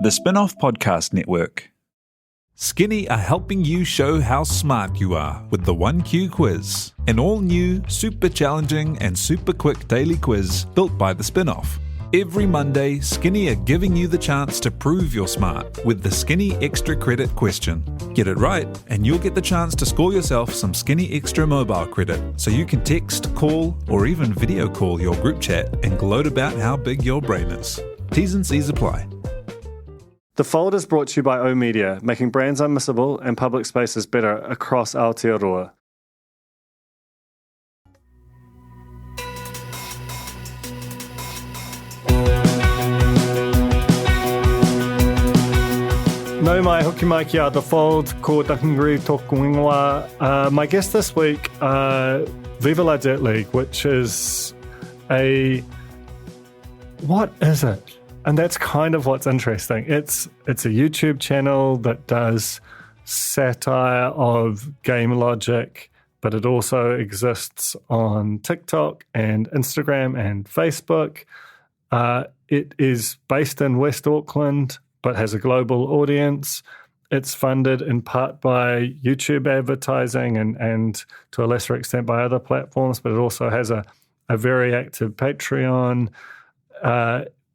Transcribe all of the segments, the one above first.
The Spin-Off Podcast Network. Skinny are helping you show how smart you are with the 1Q quiz, an all-new, super challenging and super quick daily quiz built by the Spin-Off. Every Monday, Skinny are giving you the chance to prove you're smart with the Skinny Extra Credit question. Get it right, and you'll get the chance to score yourself some Skinny Extra mobile credit, so you can text, call, or even video call your group chat and gloat about how big your brain is. T's and C's apply. The Fold is brought to you by oMedia, making brands unmissable and public spaces better across Aotearoa. No mai hoki mai ki a The Fold, ko Takingiri tōku ingoa. My guest this week, Viva La Dirt League, which is what is it? And that's kind of what's interesting. It's a YouTube channel that does satire of game logic, but it also exists on TikTok and Instagram and Facebook. It is based in West Auckland, but has a global audience. It's funded in part by YouTube advertising and to a lesser extent by other platforms, but it also has a very active Patreon.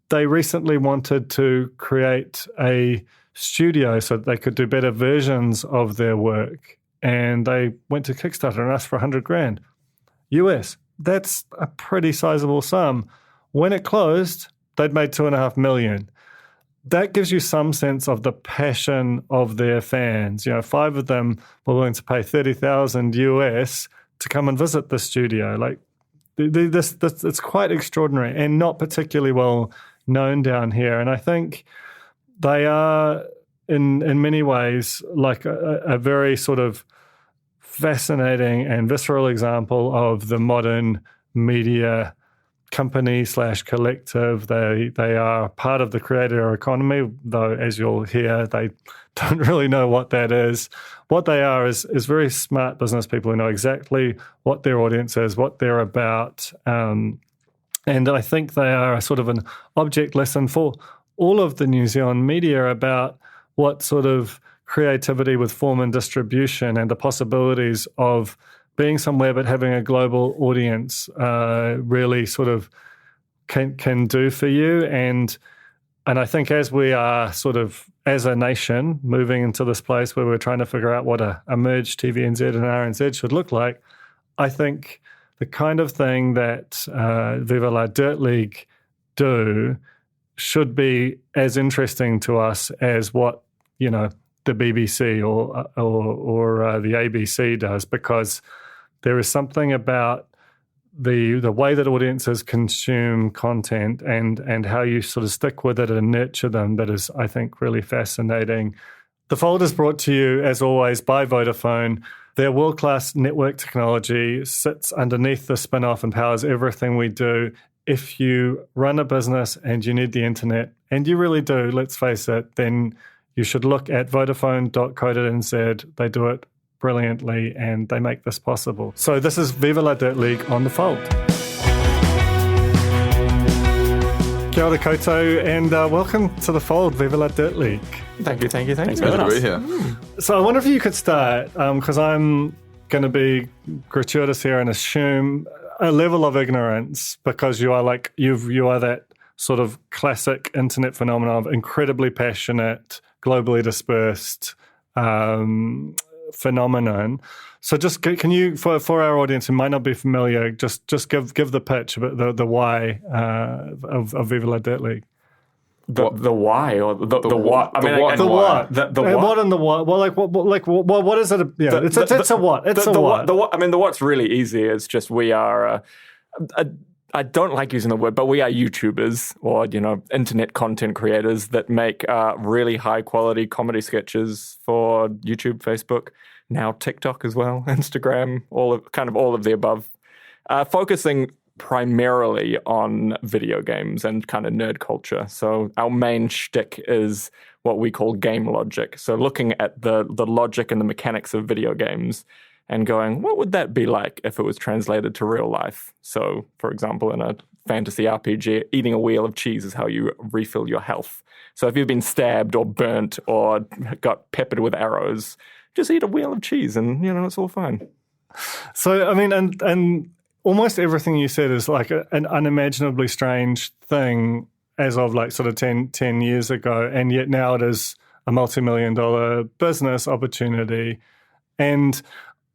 They recently wanted to create a studio so that they could do better versions of their work. And they went to Kickstarter and asked for $100,000 US. That's a pretty sizable sum. When it closed, they'd made $2.5 million. That gives you some sense of the passion of their fans. 5 of them were willing to pay $30,000 US to come and visit the studio. Like this, it's quite extraordinary and not particularly well known down here. And I think they are, in many ways, like a very sort of fascinating and visceral example of the modern media company / collective. They are part of the creator economy, though, as you'll hear, they don't really know what that is. What they are is very smart business people who know exactly what their audience is, what they're about. And I think they are a sort of an object lesson for all of the New Zealand media about what sort of creativity with form and distribution and the possibilities of being somewhere but having a global audience really sort of can do for you. And I think as we are sort of, as a nation, moving into this place where we're trying to figure out what a merged TVNZ and RNZ should look like, I think the kind of thing that Viva La Dirt League do should be as interesting to us as what, the BBC or the ABC does, because there is something about the way that audiences consume content and how you sort of stick with it and nurture them that is, I think, really fascinating. The Fold is brought to you, as always, by Vodafone. Their world-class network technology sits underneath the Spin-Off and powers everything we do. If you run a business and you need the internet, and you really do, let's face it, then you should look at vodafone.co.nz. They do it brilliantly and they make this possible. So this is Viva La Dirt League on The Fold. Kia ora koutou, and welcome to The Fold, Viva La Dirt League. Thank you. Thanks for being here. So I wonder if you could start, because I'm going to be gratuitous here and assume a level of ignorance, because you are that sort of classic internet phenomenon of incredibly passionate, globally dispersed phenomenon. So just can you, for our audience who might not be familiar, just give the pitch about the why of Viva La Dirt League. The why or the what? I mean, what? The what? The what and the what? Well, what is it? Yeah, it's a what? It's a what? The what? I mean, the what's really easy. It's just we are. I don't like using the word, but we are YouTubers or internet content creators that make really high quality comedy sketches for YouTube, Facebook, now TikTok as well, Instagram, all of the above, focusing primarily on video games and kind of nerd culture. So our main shtick is what we call game logic. So looking at the logic and the mechanics of video games and going, what would that be like if it was translated to real life? So, for example, in a fantasy RPG, eating a wheel of cheese is how you refill your health. So if you've been stabbed or burnt or got peppered with arrows, just eat a wheel of cheese and, it's all fine. So, I mean, and almost everything you said is like an unimaginably strange thing as of like sort of 10 years ago. And yet now it is a multi-million-dollar business opportunity. And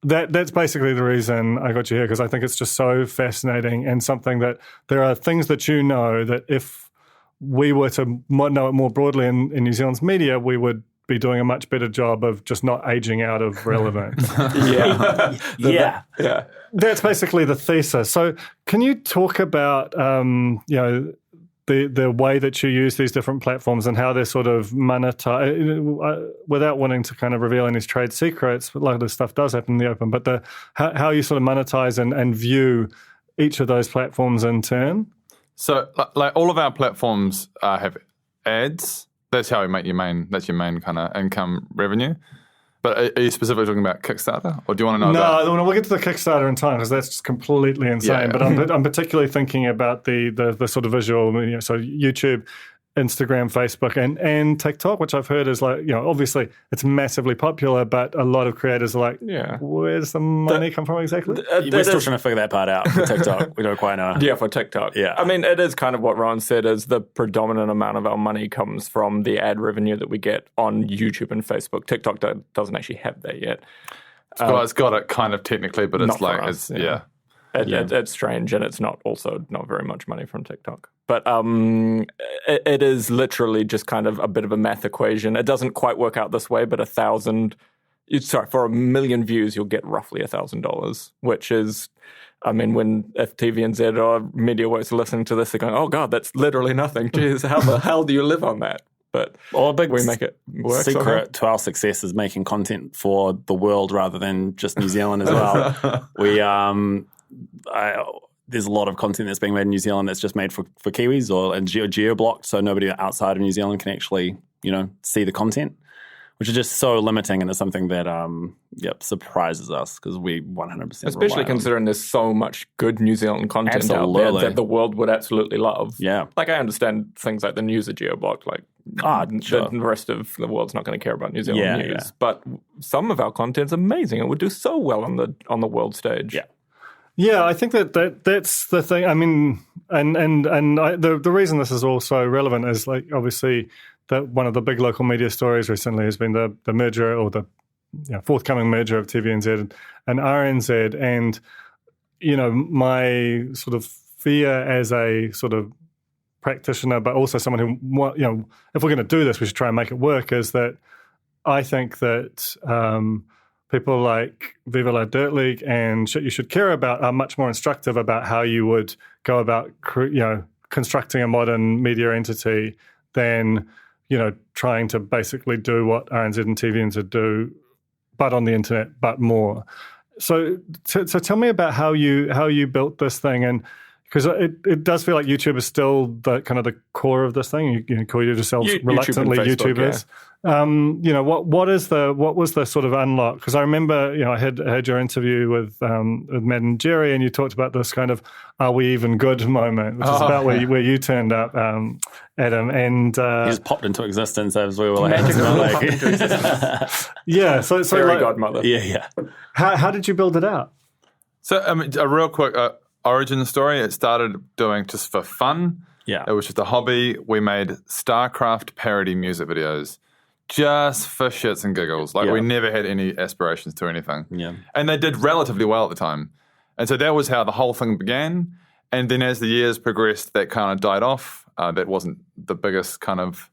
that's basically the reason I got you here, because I think it's just so fascinating and something that there are things that that if we were to know it more broadly in New Zealand's media, we would be doing a much better job of just not aging out of relevance. Yeah. That's basically the thesis. So can you talk about, the way that you use these different platforms and how they're sort of monetize, without wanting to kind of reveal any trade secrets, a lot of this stuff does happen in the open, but how you sort of monetize and view each of those platforms in turn? So like all of our platforms have ads. That's how you make your main kind of income revenue. But are you specifically talking about Kickstarter, or do you want to know about... No, we'll get to the Kickstarter in time, because that's just completely insane. Yeah. But I'm particularly thinking about the sort of visual, so YouTube, Instagram, Facebook, and TikTok, which I've heard is like, obviously it's massively popular, but a lot of creators are like, where's the money come from exactly? We're still trying to figure that part out for TikTok. We don't quite know. Yeah, for TikTok. Yeah. I mean, it is kind of what Rowan said, is the predominant amount of our money comes from the ad revenue that we get on YouTube and Facebook. TikTok doesn't actually have that yet. It's got it kind of technically, but it's like, us, It's strange, and it's not very much money from TikTok. But it is literally just kind of a bit of a math equation. It doesn't quite work out this way, but for 1 million views, you'll get roughly $1,000, which is, I mean, if TVNZ or MediaWorks are listening to this, they're going, oh God, that's literally nothing. Jeez, how the hell do you live on that? But we make it work. Secret to our success is making content for the world rather than just New Zealand as well. There's a lot of content that's being made in New Zealand that's just made for Kiwis and geo-blocked, so nobody outside of New Zealand can actually, see the content, which is just so limiting, and it's something that surprises us, because we 100% especially considering there's so much good New Zealand content out there that the world would absolutely love. Yeah. Like, I understand things like the news are geo-blocked, like sure. The rest of the world's not going to care about New Zealand news. But some of our content's amazing. It would do so well on the world stage. Yeah. Yeah, I think that's the thing. I mean, the reason this is all so relevant is, like, obviously that one of the big local media stories recently has been the merger, or the forthcoming merger of TVNZ and RNZ, and my sort of fear as a sort of practitioner, but also someone who, if we're going to do this, we should try and make it work, is that I think that people like Viva La Dirt League and Shit You Should Care About are much more instructive about how you would go about, constructing a modern media entity than, trying to basically do what RNZ and TVNZ do, but on the internet, but more. So tell me about how you built this thing, and because it does feel like YouTube is still the kind of the core of this thing. You call yourselves reluctantly Facebook, YouTubers. Yeah. What was the sort of unlock? Because I remember, I had your interview with Matt and Jerry, and you talked about this kind of "Are we even good?" moment, which is about where you turned up, Adam, and he just popped into existence as we were like, yeah. So fairy godmother. Yeah. How did you build it out? So a real quick origin story. It started doing just for fun. Yeah. It was just a hobby. We made StarCraft parody music videos just for shits and giggles. Like, we never had any aspirations to anything. Yeah. And they did relatively well at the time. And so that was how the whole thing began. And then as the years progressed, that kind of died off. That wasn't the biggest kind of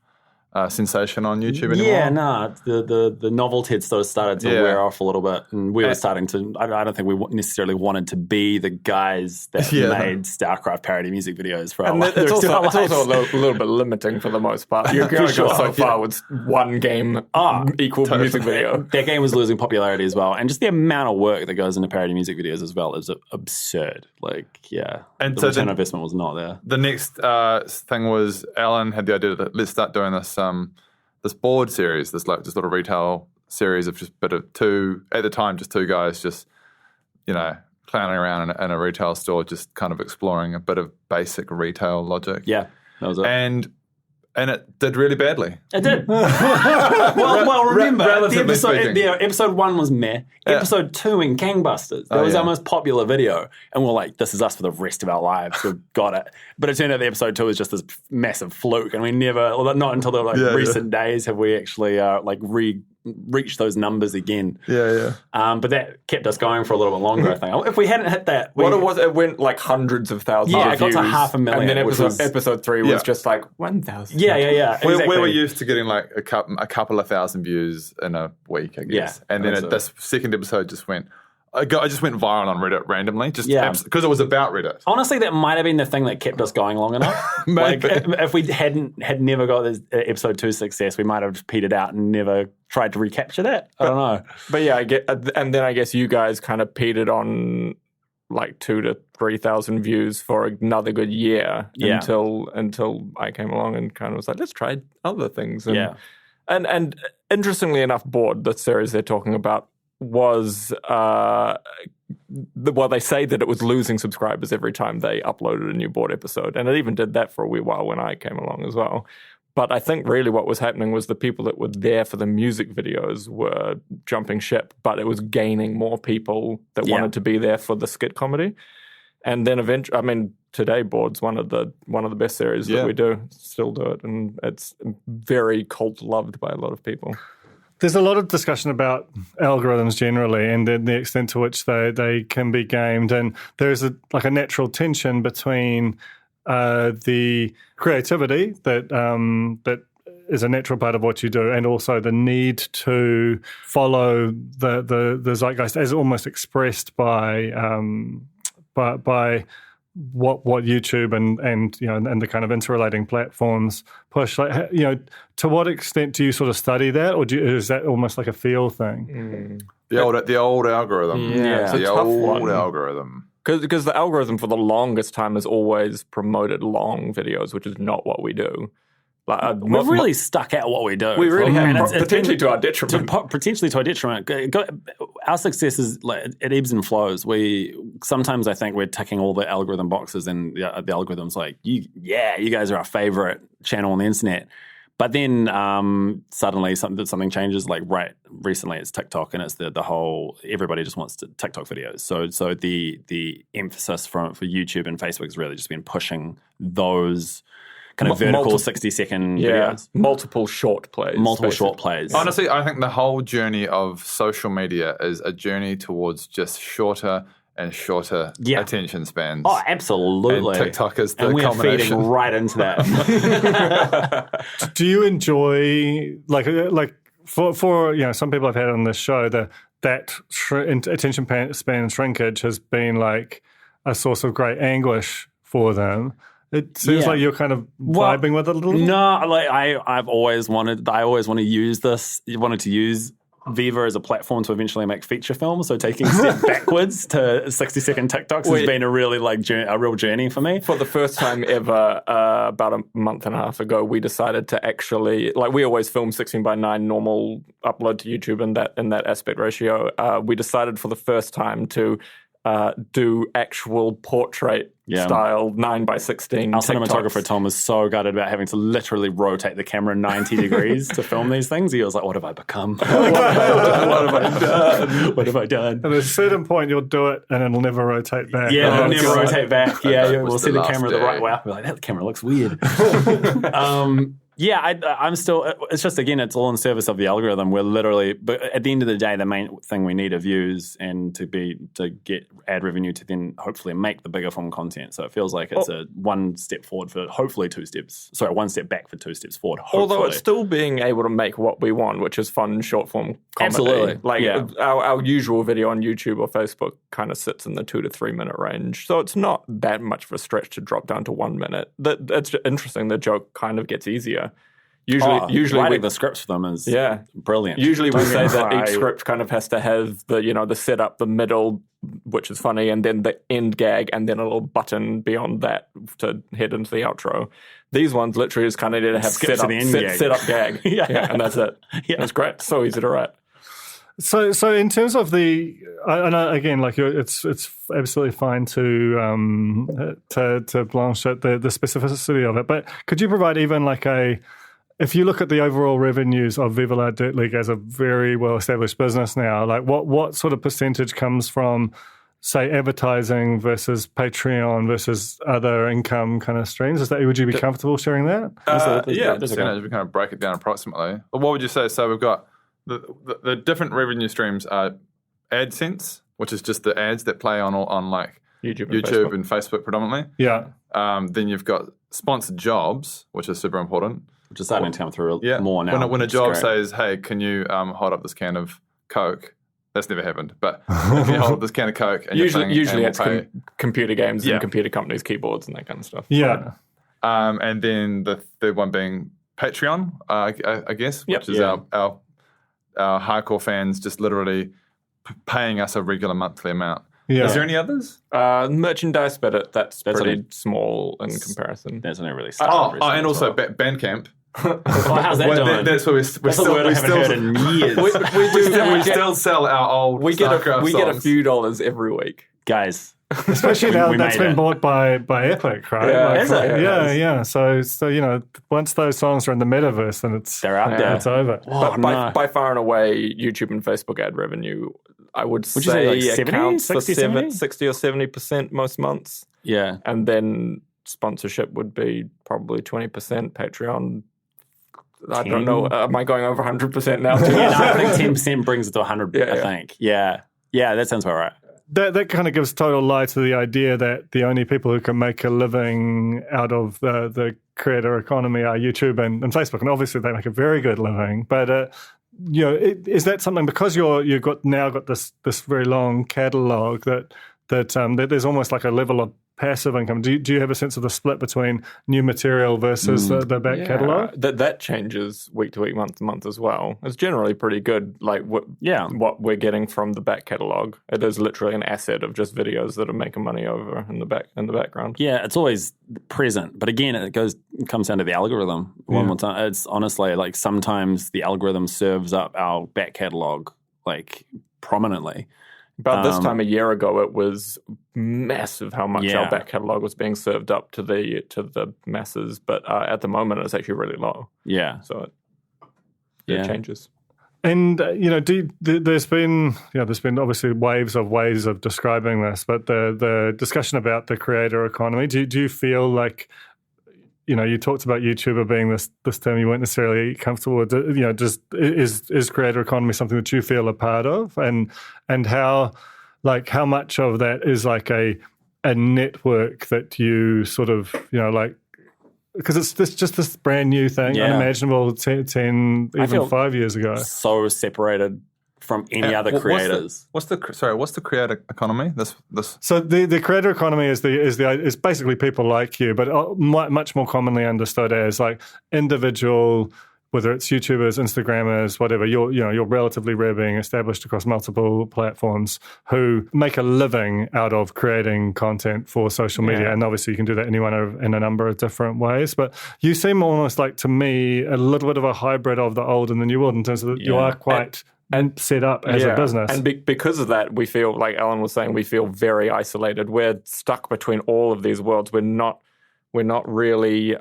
sensation on YouTube anymore. Yeah, no, the novelty had sort of started to wear off a little bit, and we were starting to. I don't think we necessarily wanted to be the guys that made StarCraft parody music videos for our lives. It's also a little bit limiting for the most part. You're going to go so far with one game equal music video. That game was losing popularity as well, and just the amount of work that goes into parody music videos as well is absurd. And the return on investment was not there. The next thing was Alan had the idea that let's start doing this board series, this little retail series of just two guys, just clowning around in a retail store, just kind of exploring a bit of basic retail logic. Yeah, that was it. And it did really badly. It did. well, remember, relatively speaking. episode 1 was meh. Episode 2 in Gangbusters, that was our most popular video. And we're like, this is us for the rest of our lives. We've got it. But it turned out the episode 2 was just this massive fluke. And we never, not until the recent days have we actually reached those numbers again. But that kept us going for a little bit longer, I think. If we hadn't hit that... it went like hundreds of thousands of views. Yeah, it got to 500,000. And then episode 3 was just like 1,000. Yeah. Exactly. We were used to getting like a couple of thousand views in a week, I guess. And then this second episode just went... I just went viral on Reddit randomly, just because it was about Reddit. Honestly, that might have been the thing that kept us going long enough. Like, if we had never got this episode 2 success, we might have just petered out and never tried to recapture that. I don't know. But yeah, and then I guess you guys kind of petered on like 2,000 to 3,000 views for another good year until I came along and kind of was like, let's try other things. And interestingly enough, Bored, the series they're talking about, was they say that it was losing subscribers every time they uploaded a new Bored episode, and it even did that for a wee while when I came along as well. But I think really what was happening was the people that were there for the music videos were jumping ship, but it was gaining more people that wanted to be there for the skit comedy. And then eventually, I mean, today Bored's one of the best series that we do, still do it, and it's very cult loved by a lot of people. There's a lot of discussion about algorithms generally and the extent to which they can be gamed. And there's a natural tension between the creativity that is a natural part of what you do, and also the need to follow the zeitgeist as almost expressed by what YouTube and the kind of interrelating platforms push. Like, to what extent do you sort of study that, or is that almost like a feel thing? The old algorithm. Yeah, the old algorithm. Because the algorithm for the longest time has always promoted long videos, which is not what we do. We've really stuck out what we do. We really have, potentially to our detriment. Potentially to our detriment. Our success is it ebbs and flows. Sometimes I think we're ticking all the algorithm boxes, and the algorithm's like, you guys are our favorite channel on the internet. But then suddenly something changes. Like recently, it's TikTok, and it's the whole everybody just wants TikTok videos. So the emphasis for YouTube and Facebook has really just been pushing those kind of vertical 60-second videos. Multiple short plays. Honestly, I think the whole journey of social media is a journey towards just shorter and shorter attention spans. Oh, absolutely. And TikTok is the and we're combination. feeding right into that. Do you enjoy, for some people I've had on this show, that attention span shrinkage has been like a source of great anguish for them. It seems like you're kind of vibing with it a little bit. No, I've always wanted to use this. You wanted to use Viva as a platform to eventually make feature films. So taking a step backwards to 60-second TikToks has been a really a real journey for me. For the first time ever, about a month and a half ago, we decided to actually, we always film 16:9 normal upload to YouTube in that aspect ratio. We decided for the first time to do actual portrait style 9:16. Our cinematographer Tom was so gutted about having to literally rotate the camera 90 degrees to film these things. He was like, "What have I become? What have I done?" And at a certain point, you'll do it, and it'll never rotate back. Yeah, it'll never rotate back. Yeah, we'll see the camera the right way up. We're like, that camera looks weird. I'm still. It's just, again, it's all in service of the algorithm. We're literally, but at the end of the day, the main thing we need are views and to get ad revenue to then hopefully make the bigger form content. So it feels like it's a one step forward for hopefully 2 steps. Sorry, 1 step back for 2 steps forward. Hopefully. Although it's still being able to make what we want, which is fun short form comedy. Absolutely, our usual video on YouTube or Facebook kind of sits in the 2 to 3 minute range. So it's not that much of a stretch to drop down to 1 minute. That's interesting. The joke kind of gets easier. Usually writing the scripts for them is brilliant. Usually we say that each script kind of has to have the setup, the middle, which is funny, and then the end gag, and then a little button beyond that to head into the outro. These ones literally just kind of need to have set up gag. And that's it. Yeah. It's great. So easy to write. So in terms of I know again, like it's absolutely fine to blanch at the specificity of it, but could you provide even like if you look at the overall revenues of Viva La Dirt League as a very well established business now, like what sort of percentage comes from, say, advertising versus Patreon versus other income kind of streams? Would you be comfortable sharing that? Percentage, we kind of break it down approximately. But what would you say? So we've got the different revenue streams are AdSense, which is just the ads that play on like YouTube and Facebook predominantly. Yeah. Then you've got sponsored jobs, which is super important. Which is starting to come through more now. When a job says, hey, can you hold up this can of Coke? That's never happened. But if you hold up this can of Coke and usually it's computer games and computer companies' keyboards and that kind of stuff. Yeah. And then the third one being Patreon, I guess, which is our hardcore fans just literally paying us a regular monthly amount. Yeah. Is there any others? Merchandise, but that's pretty small in comparison. There's only really started and also Bandcamp. How's that doing? That's where we still heard in years. we still sell our old we get a songs. few dollars every week, guys. Especially now that's been bought by Epic, right? Yeah, yeah. So once those songs are in the metaverse, then they're out there. It's over. By far and away, YouTube and Facebook ad revenue, I would say, you say like 70, accounts 60, for 70? 60 or 70% most months. Yeah. And then sponsorship would be probably 20%. Patreon, I don't know. Am I going over 100% now? I think 10% brings it to 100, I think. Yeah, that sounds about right. That kind of gives total lie to the idea that the only people who can make a living out of the creator economy are YouTube and Facebook. And obviously they make a very good living. But, is that something, because you've got this very long catalogue that there's almost like a level of passive income? Do you have a sense of the split between new material versus the back catalogue? That changes week to week, month to month as well. It's generally pretty good. Like what we're getting from the back catalogue, it is literally an asset of just videos that are making money over in the background. Yeah, it's always present, but again, it comes down to the algorithm. One more time, it's honestly like sometimes the algorithm serves up our back catalogue like prominently. But this time a year ago, it was massive how much our back catalogue was being served up to the masses. But at the moment, it's actually really low. Yeah. So it changes. And there's been obviously waves of describing this, but the discussion about the creator economy. Do you feel like, you talked about YouTuber being this term you weren't necessarily comfortable with. Just is creator economy something that you feel a part of, and how much of that is like a network that you sort of because it's just this brand new thing, unimaginable 10 even 5 years ago. So separated from any other creators. What's the creator economy? So the creator economy is basically people like you, but much more commonly understood as like individual, whether it's YouTubers, Instagrammers, whatever. You're relatively rare, being established across multiple platforms, who make a living out of creating content for social media, and obviously you can do that in a number of different ways. But you seem almost like, to me, a little bit of a hybrid of the old and the new world in terms of that you are quite set up as a business. And because of that, we feel, like Alan was saying, we feel very isolated. We're stuck between all of these worlds. We're not really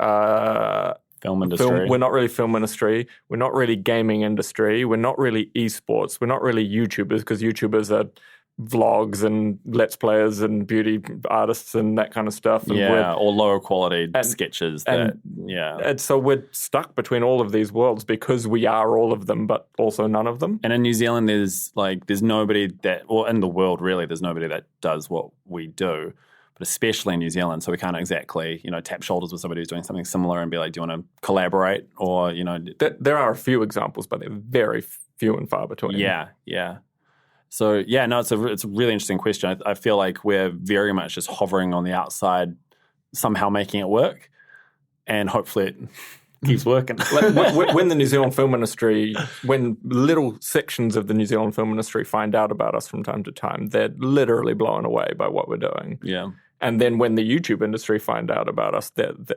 film industry. We're not really film industry. We're not really gaming industry. We're not really esports. We're not really YouTubers, because YouTubers are vlogs and let's players and beauty artists and that kind of stuff. And or lower quality sketches. And so we're stuck between all of these worlds because we are all of them, but also none of them. And in New Zealand, there's nobody in the world really, there's nobody that does what we do, but especially in New Zealand. So we can't exactly, tap shoulders with somebody who's doing something similar and be like, do you want to collaborate? Or, There are a few examples, but they're very few and far between. Yeah. So, it's a really interesting question. I feel like we're very much just hovering on the outside, somehow making it work, and hopefully it keeps working. When the New Zealand film industry, when little sections of the New Zealand film industry find out about us from time to time, they're literally blown away by what we're doing. Yeah. And then when the YouTube industry find out about us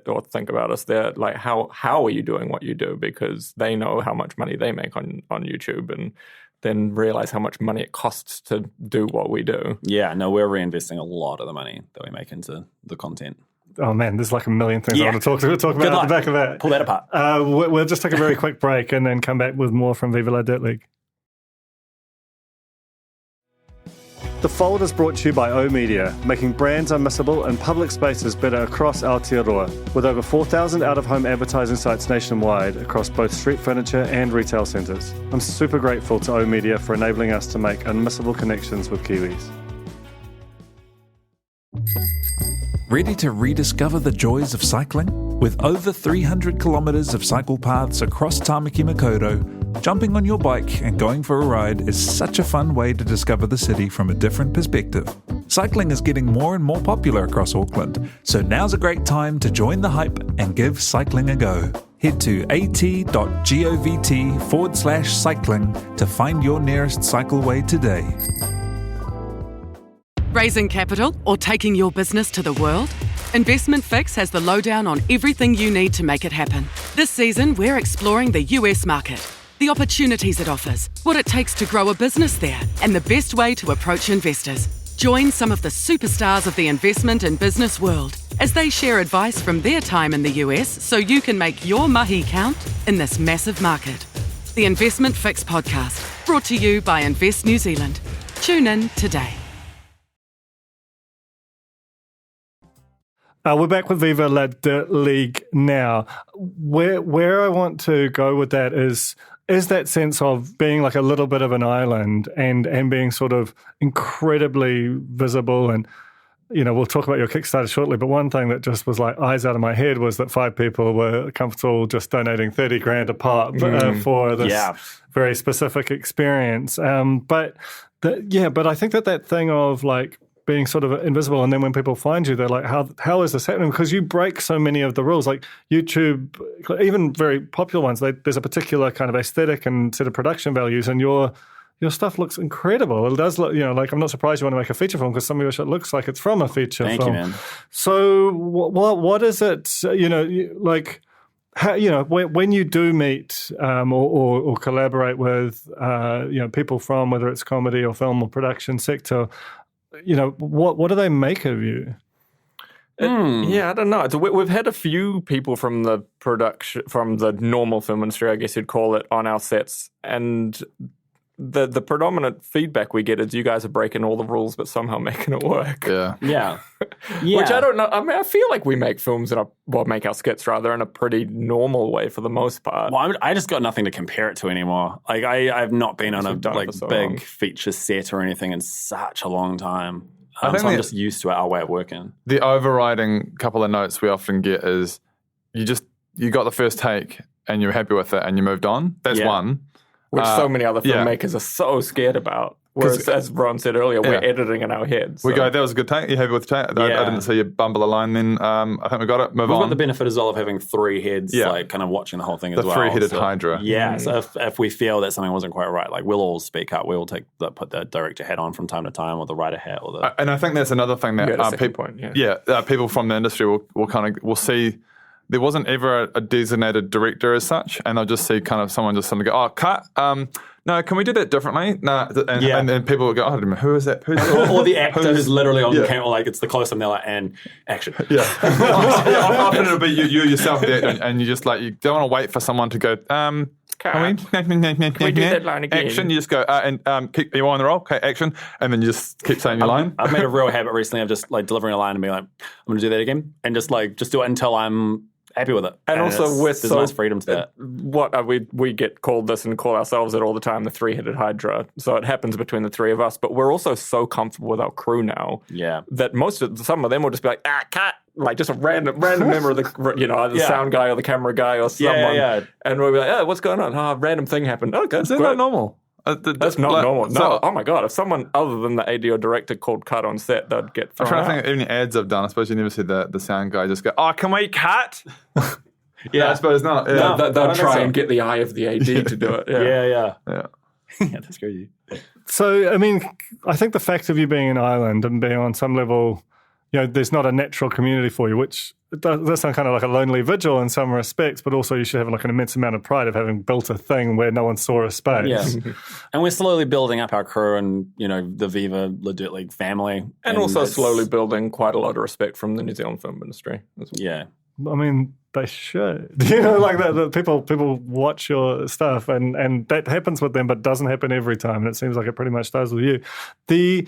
or think about us, they're like, how are you doing what you do? Because they know how much money they make on YouTube and then realize how much money it costs to do what we do. Yeah, no, we're reinvesting a lot of the money that we make into the content. Oh man, there's like a million things I want to talk about at the back of that. Pull that apart. We'll just take a very quick break and then come back with more from Viva La Dirt League. The Fold is brought to you by O Media, making brands unmissable and public spaces better across Aotearoa, with over 4,000 out-of-home advertising sites nationwide across both street furniture and retail centres. I'm super grateful to O Media for enabling us to make unmissable connections with Kiwis. Ready to rediscover the joys of cycling? With over 300 kilometres of cycle paths across Tāmaki Makaurau, jumping on your bike and going for a ride is such a fun way to discover the city from a different perspective. Cycling is getting more and more popular across Auckland, so now's a great time to join the hype and give cycling a go. Head to at.govt/cycling to find your nearest cycleway today. Raising capital or taking your business to the world? Investment Fix has the lowdown on everything you need to make it happen. This season, we're exploring the US market, the opportunities it offers, what it takes to grow a business there, and the best way to approach investors. Join some of the superstars of the investment and business world as they share advice from their time in the US so you can make your mahi count in this massive market. The Investment Fix podcast, brought to you by Invest New Zealand. Tune in today. We're back with Viva La Dirt League now. Where I want to go with that is that sense of being like a little bit of an island and being sort of incredibly visible. And, you know, we'll talk about your Kickstarter shortly, but one thing that just was like eyes out of my head was that 5 people were comfortable just donating 30 grand a pop for this very specific experience. But I think that thing of like being sort of invisible, and then when people find you, they're like, how is this happening? Because you break so many of the rules. Like YouTube, even very popular ones, there's a particular kind of aesthetic and set of production values, and your stuff looks incredible. It does look, like I'm not surprised you want to make a feature film because some of your shit looks like it's from a feature film. Thank you, man. So what is it, like, how, when you do meet or collaborate with, people from whether it's comedy or film or production sector, what do they make of you? Yeah, I don't know. We've had a few people from the normal film industry, I guess you'd call it, on our sets, and the predominant feedback we get is you guys are breaking all the rules but somehow making it work. Yeah. Which I don't know. I mean, I feel like we make films make our skits rather in a pretty normal way for the most part. Well, I just got nothing to compare it to anymore. Like I've not been on a big feature set or anything in such a long time. So I'm just used to our way of working. The overriding couple of notes we often get is you got the first take and you're happy with it and you moved on. That's one. Which so many other filmmakers are so scared about. Whereas, as Ron said earlier, we're editing in our heads. We go, that was a good take. You happy with the take? I didn't see you bumble a line then. I think we got it. Move on. We've got the benefit as well of having 3 heads, like kind of watching the whole thing as well. The 3-headed Hydra. Yeah, so if we feel that something wasn't quite right, like we'll all speak up. We'll put the director hat on from time to time or the writer hat. And I think that's another thing that people from the industry will see. There wasn't ever a designated director as such, and they'll just see kind of someone just suddenly go, oh, cut. No, can we do that differently? No, and then people will go, oh, who is that? Who's or the actor who's literally on the camera, like it's the close-up, and they're like, and action. Yeah. Often it'll be you yourself there, and you just like, you don't want to wait for someone to go, can we do that line again? Action. You just go, keep you on the roll, okay, action, and then you just keep saying your line. I've made a real habit recently of just like delivering a line and being like, I'm going to do that again, and just do it until I'm happy with it. And also there's nice freedom to that. We get called this and call ourselves it all the time, the 3-headed Hydra. So it happens between the 3 of us, but we're also so comfortable with our crew now that some of them will just be like, cut, like just a random member of the, either the sound guy or the camera guy or someone. And we'll be like, what's going on? Oh, a random thing happened. Okay, is that not normal? That's not normal. No, oh my God. If someone other than the AD or director called cut on set, they'd get thrown out. I'm trying to think of any ads I've done. I suppose you never see the sound guy just go, oh, can we cut? No, I suppose not. Yeah. No, they'll try and get the eye of the AD to do it. Yeah, that's crazy. So, I mean, I think the fact of you being an island and being on some level, there's not a natural community for you, which does sound kind of like a lonely vigil in some respects, but also you should have like an immense amount of pride of having built a thing where no one saw a space. Yeah. And we're slowly building up our crew and, the Viva La Dirt League family. And also slowly building quite a lot of respect from the New Zealand film industry as well. Yeah. I mean, they should. Like that people watch your stuff and that happens with them, but doesn't happen every time. And it seems like it pretty much does with you.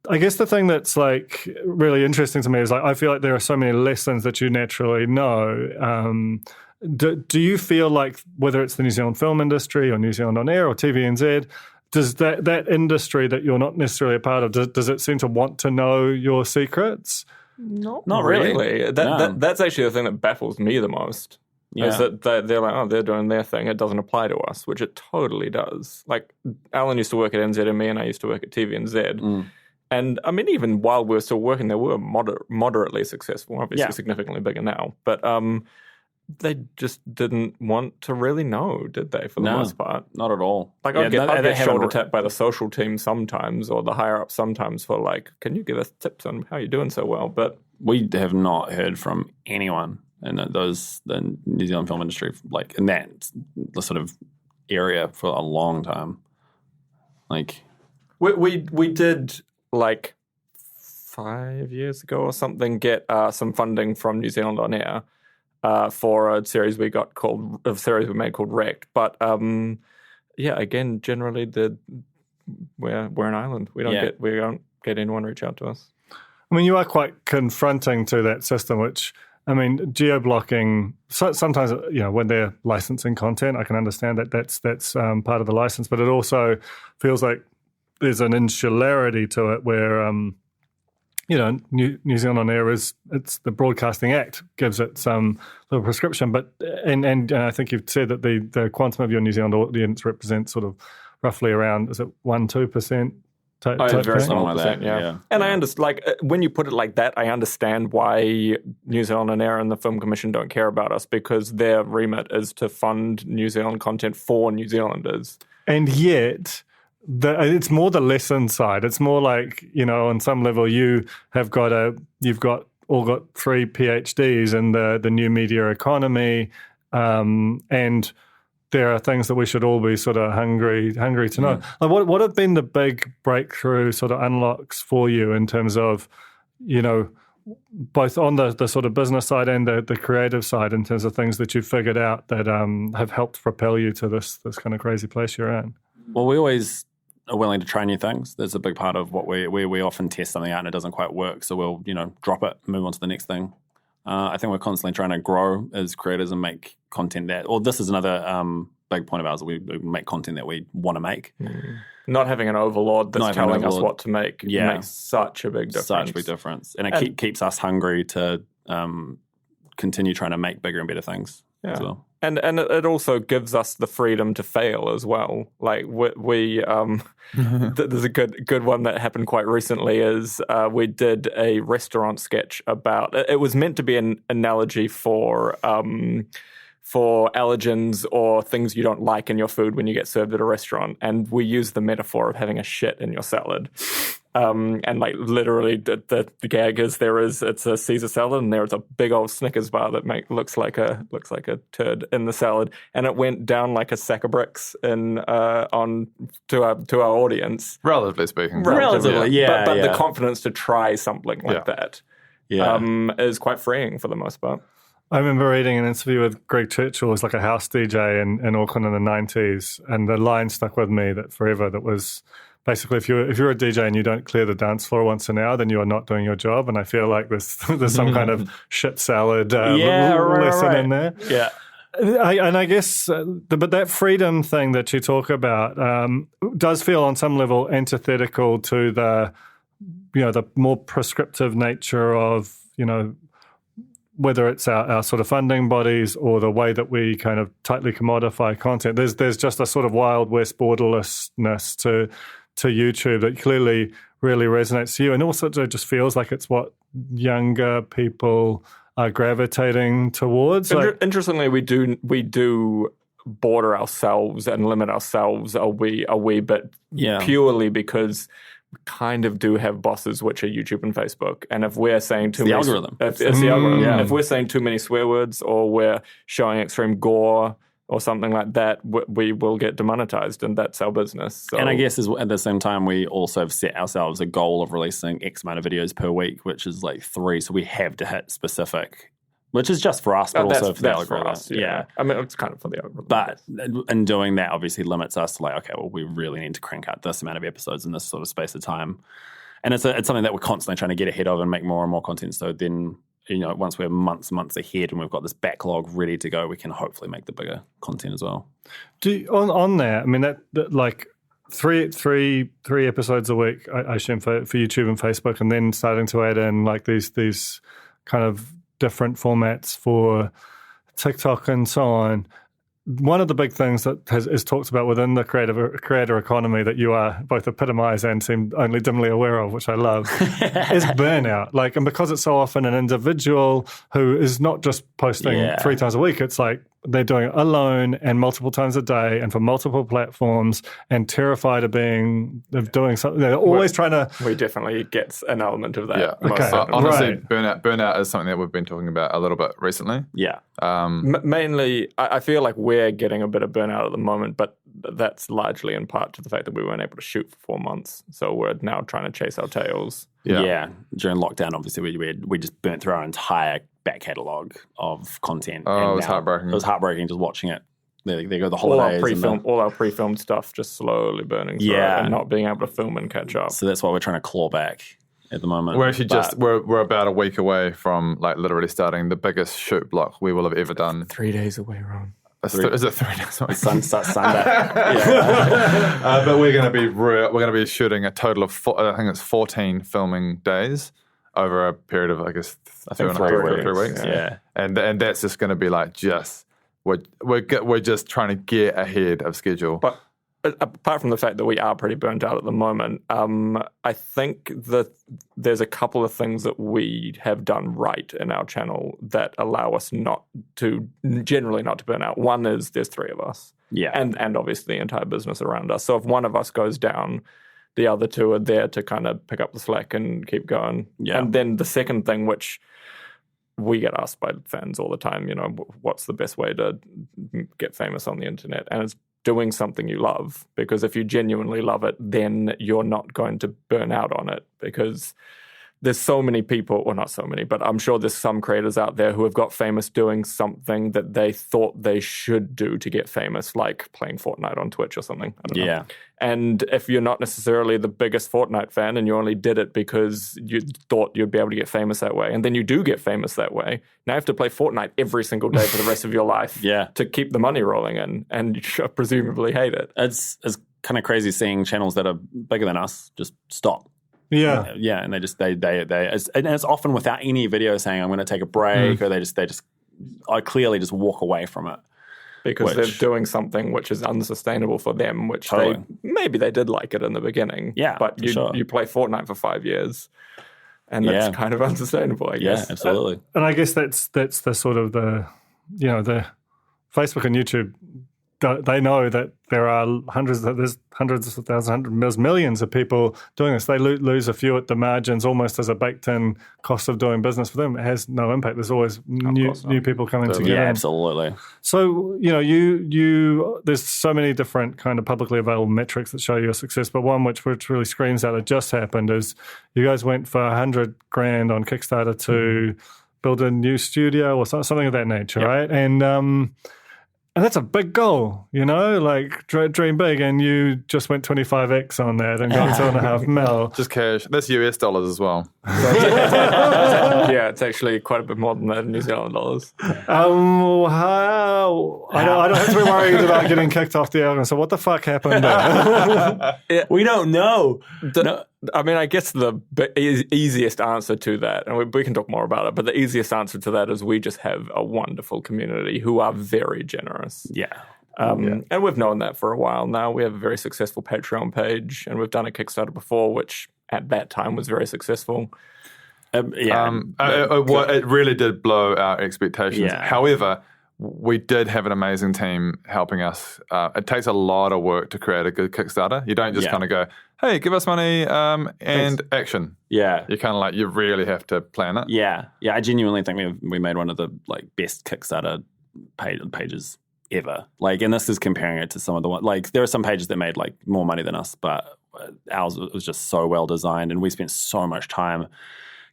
I guess the thing that's like really interesting to me is like I feel like there are so many lessons that you naturally know. Do you feel like whether it's the New Zealand film industry or New Zealand On Air or TVNZ, does that industry that you're not necessarily a part of, does it seem to want to know your secrets? Not really. That's actually the thing that baffles me the most. Yeah. Is that they're like, oh, they're doing their thing. It doesn't apply to us, which it totally does. Like Alan used to work at NZME and I used to work at TVNZ. And I mean, even while we were still working, they were moderately successful, obviously significantly bigger now. But they just didn't want to really know, did they, for the most part? Not at all. Like I'd get shoulder tapped by the social team sometimes or the higher up sometimes for like, can you give us tips on how you're doing so well? But we have not heard from anyone in the New Zealand film industry, like in that the sort of area for a long time. Like we did like 5 years ago or something get some funding from New Zealand On Air for a series we made called Wrecked. But again, generally we're an island. We don't get anyone reach out to us. I mean, you are quite confronting to that system, which, I mean, geo-blocking, sometimes, when they're licensing content, I can understand that that's part of the license, but it also feels like there's an insularity to it where, New Zealand On Air it's the Broadcasting Act gives it some little prescription, but and I think you've said that the quantum of your New Zealand audience represents sort of roughly around, is it 1-2%? Very small percent, yeah. And I understand, like, when you put it like that, I understand why New Zealand On Air and the Film Commission don't care about us, because their remit is to fund New Zealand content for New Zealanders. And yet, it's more the lesson side. It's more like, on some level, you've got 3 PhDs in the new media economy, and there are things that we should all be sort of hungry to know. Like what have been the big breakthrough sort of unlocks for you in terms of, both on the sort of business side and the creative side, in terms of things that you've figured out that have helped propel you to this kind of crazy place you're in? Well, we always are willing to try new things. That's a big part of what we often test something out and it doesn't quite work, so we'll drop it, move on to the next thing. I think we're constantly trying to grow as creators and make content this is another big point of ours, that we make content that we want to make. Not having an overlord that's telling us what to make makes such a big difference. Such a big difference. And it keeps us hungry to continue trying to make bigger and better things as well. And it also gives us the freedom to fail as well. Like we there's a good one that happened quite recently. Is we did a restaurant sketch about. It was meant to be an analogy for allergens or things you don't like in your food when you get served at a restaurant, and we use the metaphor of having a shit in your salad. And like literally the gag is it's a Caesar salad and there's a big old Snickers bar that looks like a turd in the salad, and it went down like a sack of bricks to our audience. Relatively speaking. Relatively, yeah. But the confidence to try something like that is quite freeing for the most part. I remember reading an interview with Greg Churchill, who was like a house DJ in Auckland in the 90s, and the line stuck with me that forever, that was basically, if you're a DJ and you don't clear the dance floor once an hour, then you are not doing your job. And I feel like there's some kind of shit salad lesson in there. Yeah. I guess, but that freedom thing that you talk about does feel on some level antithetical to the more prescriptive nature of, whether it's our sort of funding bodies or the way that we kind of tightly commodify content. There's just a sort of Wild West borderlessness to YouTube that clearly really resonates to you, and also it just feels like it's what younger people are gravitating towards. Interestingly, we do border ourselves and limit ourselves a wee bit, purely because kind of do have bosses, which are YouTube and Facebook. And if we're saying too many... algorithm. It's the algorithm. Yeah. If we're saying too many swear words or we're showing extreme gore or something like that, we will get demonetized, and that's our business. So. And I guess at the same time, we also have set ourselves a goal of releasing X amount of videos per week, which is like 3. So we have to hit specific, which is just for us, but also for the algorithm. For us, yeah. I mean, it's kind of for the algorithm. But in doing that, obviously limits us to like, okay, well, we really need to crank out this amount of episodes in this sort of space of time. And it's something that we're constantly trying to get ahead of and make more and more content. So then, once we're months ahead and we've got this backlog ready to go, we can hopefully make the bigger content as well. On that, I mean, that like three episodes a week, I assume, for YouTube and Facebook, and then starting to add in like these kind of different formats for TikTok and so on. One of the big things that is talked about within the creator economy that you are both epitomise and seem only dimly aware of, which I love, is burnout. Like, and because it's so often an individual who is not just posting 3 times a week, it's like they're doing it alone and multiple times a day and for multiple platforms and terrified of doing something. They're always trying to... We definitely get an element of that. Yeah. Okay. Honestly, burnout is something that we've been talking about a little bit recently. Yeah. Mainly, I feel like we're getting a bit of burnout at the moment, but that's largely in part to the fact that we weren't able to shoot for 4 months. So we're now trying to chase our tails. Yeah. During lockdown, obviously, we just burnt through our entire back catalogue of content. Oh, it was heartbreaking. It was heartbreaking just watching it. There go the holidays. All our pre-filmed stuff just slowly burning through and not being able to film and catch up. So that's why we're trying to claw back at the moment. We're actually we're about a week away from like literally starting the biggest shoot block we will have ever done. 3 days away, Ron. Is it 3 days away? Starts Sunday. But we're going to be shooting a total of 14 filming days over a period of, I guess, 3 weeks. Yeah. And that's just going to be like we're just trying to get ahead of schedule. But apart from the fact that we are pretty burnt out at the moment, I think that there's a couple of things that we have done right in our channel that allow us generally not to burn out. One is there's 3 of us. Yeah. And obviously the entire business around us. So if one of us goes down, the other 2 are there to kind of pick up the slack and keep going. Yeah. And then the second thing, which we get asked by fans all the time, what's the best way to get famous on the internet? And it's doing something you love, because if you genuinely love it, then you're not going to burn out on it, because there's so many people, well, not so many, but I'm sure there's some creators out there who have got famous doing something that they thought they should do to get famous, like playing Fortnite on Twitch or something. I don't know. And if you're not necessarily the biggest Fortnite fan and you only did it because you thought you'd be able to get famous that way, and then you do get famous that way, now you have to play Fortnite every single day for the rest of your life to keep the money rolling in, and you presumably hate it. It's kind of crazy seeing channels that are bigger than us just stop. Yeah, and they it's often without any video saying I'm going to take a break, or they just clearly just walk away from it because they're doing something which is unsustainable for them. Which maybe they did like it in the beginning, but you play Fortnite for 5 years, and that's kind of unsustainable, I guess. Yeah, absolutely. And I guess that's the sort of the Facebook and YouTube. They know that there's hundreds of thousands, there's millions of people doing this. They lose a few at the margins almost as a baked-in cost of doing business. For them, it has no impact. There's always new people coming to get in. Yeah, absolutely. So, you there's so many different kind of publicly available metrics that show your success, but one which really screams out that just happened is you guys went for $100,000 on Kickstarter to build a new studio or something of that nature, right? And that's a big goal, like dream big, and you just went 25x on that and got $2.5 million. Just cash. That's US dollars as well. Yeah, it's actually quite a bit more than that in New Zealand dollars. How? I don't have to be worried about getting kicked off the island. So what the fuck happened there? We don't know. I mean, I guess the easiest answer to that, and we can talk more about it, but the easiest answer to that is we just have a wonderful community who are very generous. And we've known that for a while now. We have a very successful Patreon page, and we've done a Kickstarter before, which at that time was very successful. It really did blow our expectations. Yeah. However, we did have an amazing team helping us. It takes a lot of work to create a good Kickstarter. You don't just kind of go, hey, give us money and action. Yeah. You kind of like, you really have to plan it. Yeah. I genuinely think we made one of the like best Kickstarter pages ever. Like, and this is comparing it to some of the ones, like there are some pages that made like more money than us, but ours was just so well designed, and we spent so much time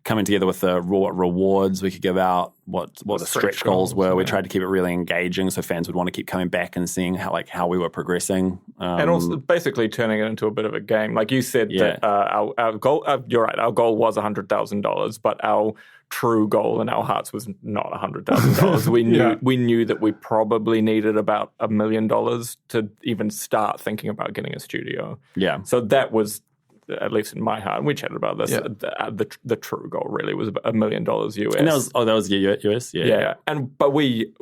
coming together with the rewards we could give out, what the stretch goals were. We tried to keep it really engaging so fans would want to keep coming back and seeing how we were progressing. And also basically turning it into a bit of a game. Like you said, that our goal, you're right, our goal was $100,000, but our true goal in our hearts was not $100,000. We knew that we probably needed about $1 million to even start thinking about getting a studio. Yeah. So that was, at least in my heart, and we chatted about this, the true goal really was $1 million US. And that was US? Yeah. But we,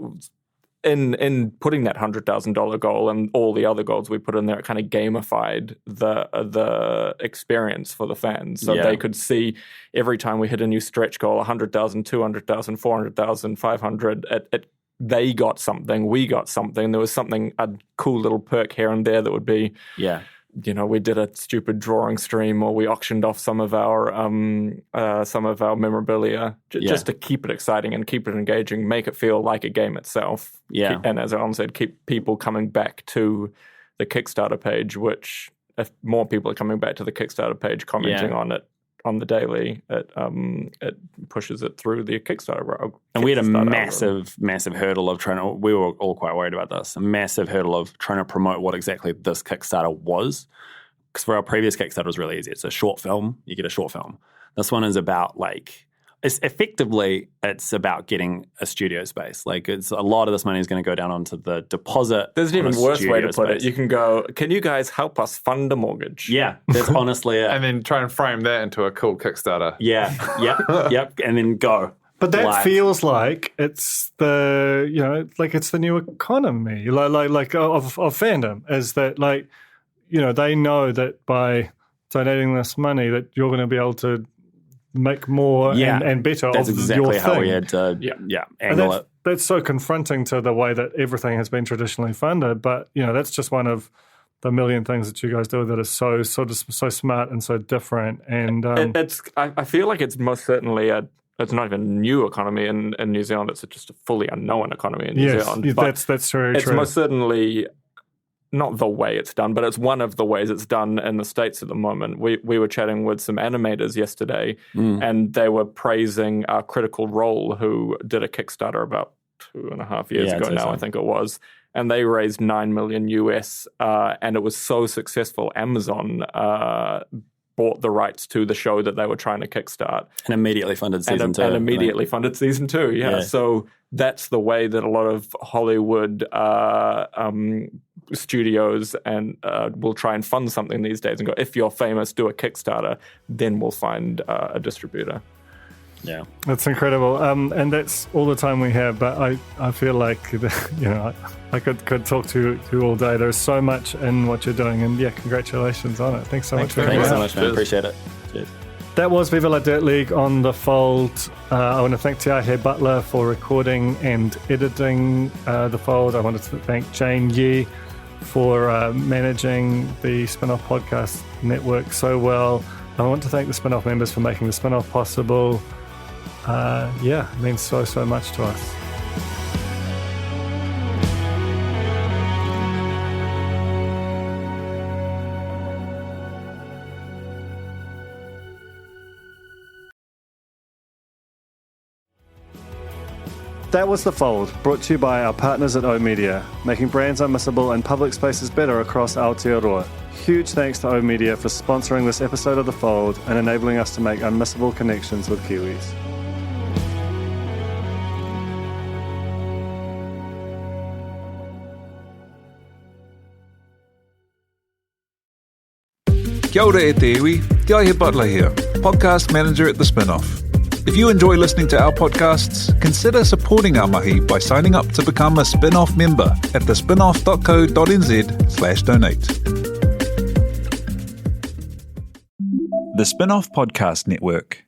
in putting that $100,000 goal and all the other goals we put in there, it kind of gamified the experience for the fans. So they could see every time we hit a new stretch goal, 100,000, 200,000, 400,000, 500, they got something, we got something. There was a cool little perk here and there that would be... we did a stupid drawing stream, or we auctioned off some of our memorabilia just to keep it exciting and keep it engaging, make it feel like a game itself. Yeah. And as Alan said, keep people coming back to the Kickstarter page, which if more people are coming back to the Kickstarter page, commenting on it on the daily, it pushes it through the Kickstarter. And we had a massive hurdle of trying to, we were all quite worried about this, a massive hurdle of trying to promote what exactly this Kickstarter was. Because for our previous Kickstarter, it was really easy. It's a short film. You get a short film. This one is about it's about getting a studio space. Like, it's a lot of this money is going to go down onto the deposit. There's an even worse way to put it. You can go, can you guys help us fund a mortgage? Yeah, that's honestly it. And then try and frame that into a cool Kickstarter. Yeah, yep, and then go. But that feels like it's the new economy, like of fandom, is that they know that by donating this money that you're going to be able to make more and better. That's of exactly your how thing. we had to angle it. That's so confronting to the way that everything has been traditionally funded. But that's just one of the million things that you guys do that is so smart and so different. And I feel like it's most certainly it's not even a new economy in New Zealand. It's just a fully unknown economy in New Zealand. But that's very it's true. It's most certainly not the way it's done, but it's one of the ways it's done in the States at the moment. We were chatting with some animators yesterday, and they were praising Critical Role, who did a Kickstarter about 2.5 years ago now, I think it was. And they raised $9 million US, and it was so successful. Amazon bought the rights to the show that they were trying to kickstart. And immediately funded season 2. And immediately funded season 2, yeah. So that's the way that a lot of Hollywood studios and will try and fund something these days and go, if you're famous, do a Kickstarter, then we'll find a distributor. Yeah. That's incredible. And that's all the time we have, but I feel like, I could talk to you all day. There's so much in what you're doing, and congratulations on it. Thanks so much for coming. Thanks so much, man. Appreciate it. Cheers. That was Viva La Dirt League on The Fold. I want to thank Te Ahe Butler for recording and editing The Fold. I wanted to thank Jane Yee for managing the Spinoff Podcast Network so well. I want to thank the Spinoff members for making the Spinoff possible. It means so much to us. That was The Fold, brought to you by our partners at oOh!media, making brands unmissable and public spaces better across Aotearoa. Huge thanks to oOh!media for sponsoring this episode of The Fold and enabling us to make unmissable connections with Kiwis. Kia ora e te iwi, Te Ahe Butler here, podcast manager at The Spinoff. If you enjoy listening to our podcasts, consider supporting our mahi by signing up to become a Spinoff member at thespinoff.co.nz/donate. The Spinoff Podcast Network.